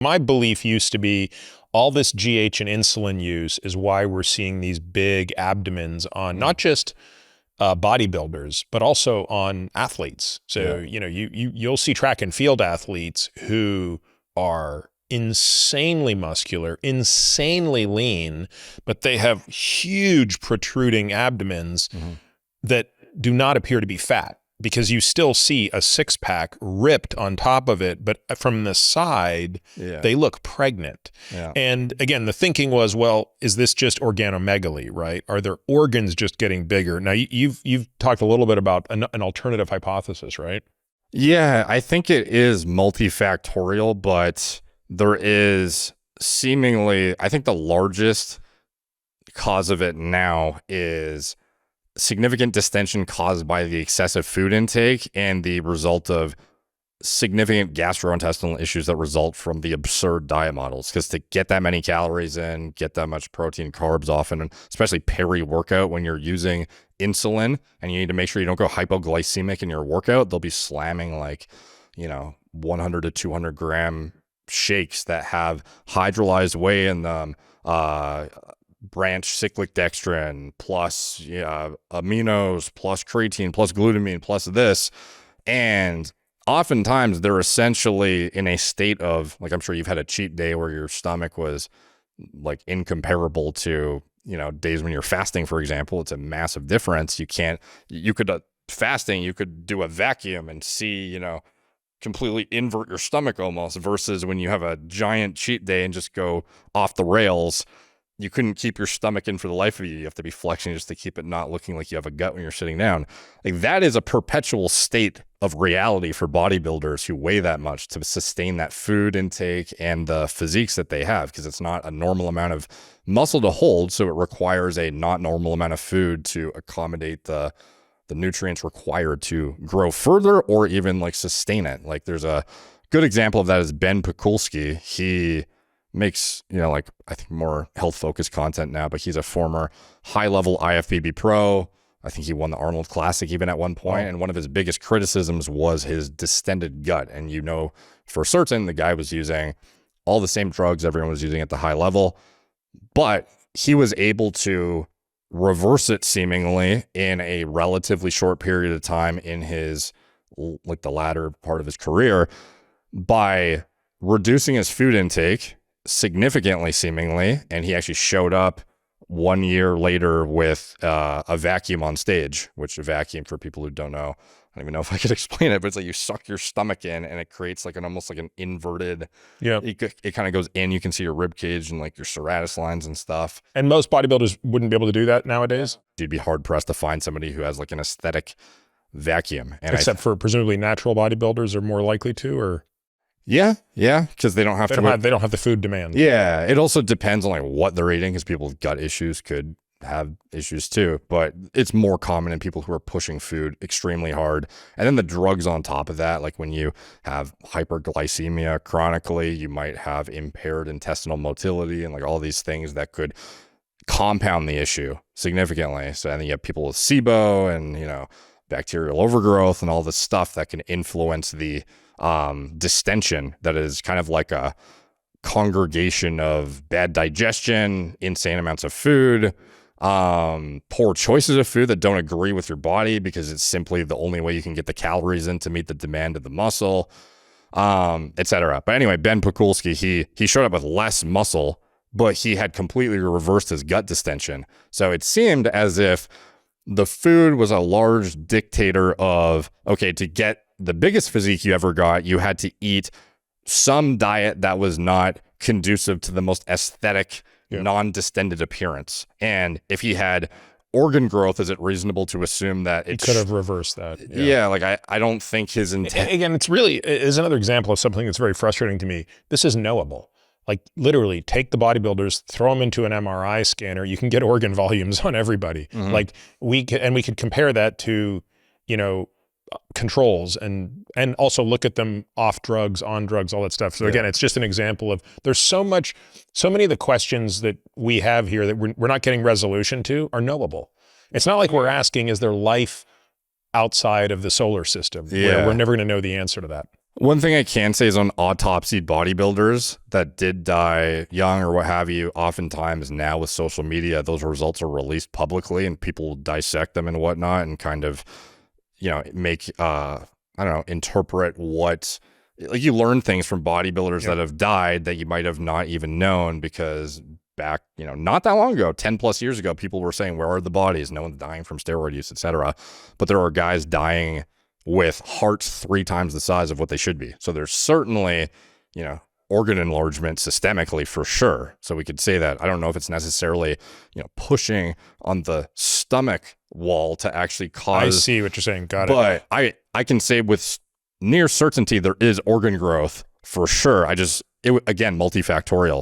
My belief used to be all this GH and insulin use is why we're seeing these big abdomens on not just bodybuilders, but also on athletes. So, you'll see track and field athletes who are insanely muscular, insanely lean, but they have huge protruding abdomens that do not appear to be fat, because you still see a six-pack ripped on top of it, but from the side, they look pregnant. And again, the thinking was, well, is this just organomegaly, right? Are their organs just getting bigger? Now, you've talked a little bit about an alternative hypothesis, right? Yeah, I think it is multifactorial, but there is seemingly, I think the largest cause of it now is significant distension caused by the excessive food intake and the result of significant gastrointestinal issues that result from the absurd diet models. Because to get that many calories in, get that much protein, carbs often, and especially peri-workout when you're using insulin and you need to make sure you don't go hypoglycemic in your workout, they'll be slamming 100 to 200 gram shakes that have hydrolyzed whey in them, branch cyclic dextrin plus aminos plus creatine plus glutamine plus this, and oftentimes they're essentially in a state of, like, I'm sure you've had a cheat day where your stomach was like incomparable to days when you're fasting, for example. It's a massive difference. Fasting, you could do a vacuum and see completely invert your stomach almost, versus when you have a giant cheat day and just go off the rails, you couldn't keep your stomach in for the life of you. You have to be flexing just to keep it not looking like you have a gut when you're sitting down. Like, that is a perpetual state of reality for bodybuilders who weigh that much, to sustain that food intake and the physiques that they have, because it's not a normal amount of muscle to hold. So it requires a not normal amount of food to accommodate the nutrients required to grow further or even like sustain it. Like, there's a good example of that is Ben Pakulski. He makes, I think more health focused content now, but he's a former high level IFBB pro. I think he won the Arnold Classic even at one point. And one of his biggest criticisms was his distended gut. And for certain, the guy was using all the same drugs everyone was using at the high level, but he was able to reverse it seemingly in a relatively short period of time in his, like, the latter part of his career, by reducing his food intake significantly seemingly. And he actually showed up 1 year later with a vacuum on stage, which a vacuum, for people who don't know, I don't even know if I could explain it, but it's like you suck your stomach in and it creates like almost like an inverted, it kind of goes in, you can see your rib cage and like your serratus lines and stuff. And most bodybuilders wouldn't be able to do that nowadays. You'd be hard pressed to find somebody who has like an aesthetic vacuum. And except for presumably natural bodybuilders are more likely to, or? Yeah, because they don't have they don't have the food demand. Yeah, it also depends on like what they're eating, because people with gut issues could have issues too, but it's more common in people who are pushing food extremely hard. And then the drugs on top of that, like when you have hyperglycemia chronically, you might have impaired intestinal motility and like all these things that could compound the issue significantly. So, and then you have people with SIBO and bacterial overgrowth and all this stuff that can influence the distension that is kind of like a congregation of bad digestion, insane amounts of food, poor choices of food that don't agree with your body because it's simply the only way you can get the calories in to meet the demand of the muscle, etc. But anyway, Ben Pakulski, he showed up with less muscle, but he had completely reversed his gut distension. So it seemed as if the food was a large dictator of, okay, to get the biggest physique you ever got, you had to eat some diet that was not conducive to the most aesthetic, non-distended appearance. And if he had organ growth, is it reasonable to assume that he could have reversed that? Yeah, like I don't think his intent. Again, it's another example of something that's very frustrating to me. This is knowable. Like, literally take the bodybuilders, throw them into an MRI scanner. You can get organ volumes on everybody. Like, we could compare that to, controls and also look at them off drugs, on drugs, all that stuff. So again, it's just an example of, there's so many of the questions that we have here that we're not getting resolution to are knowable. It's not like we're asking, is there life outside of the solar system? Where we're never going to know the answer to that. One thing I can say is on autopsy bodybuilders that did die young or what have you, oftentimes now with social media, those results are released publicly and people will dissect them and whatnot and kind of, make, I don't know, interpret what, like you learn things from bodybuilders that have died that you might have not even known because back, not that long ago, 10 plus years ago, people were saying, where are the bodies? No one's dying from steroid use, etc. But there are guys dying with hearts 3 times the size of what they should be. So there's certainly, organ enlargement systemically for sure. So we could say that. I don't know if it's necessarily, pushing on the stomach wall to actually cause. I see what you're saying. Got it. But I can say with near certainty there is organ growth for sure. Again, multifactorial.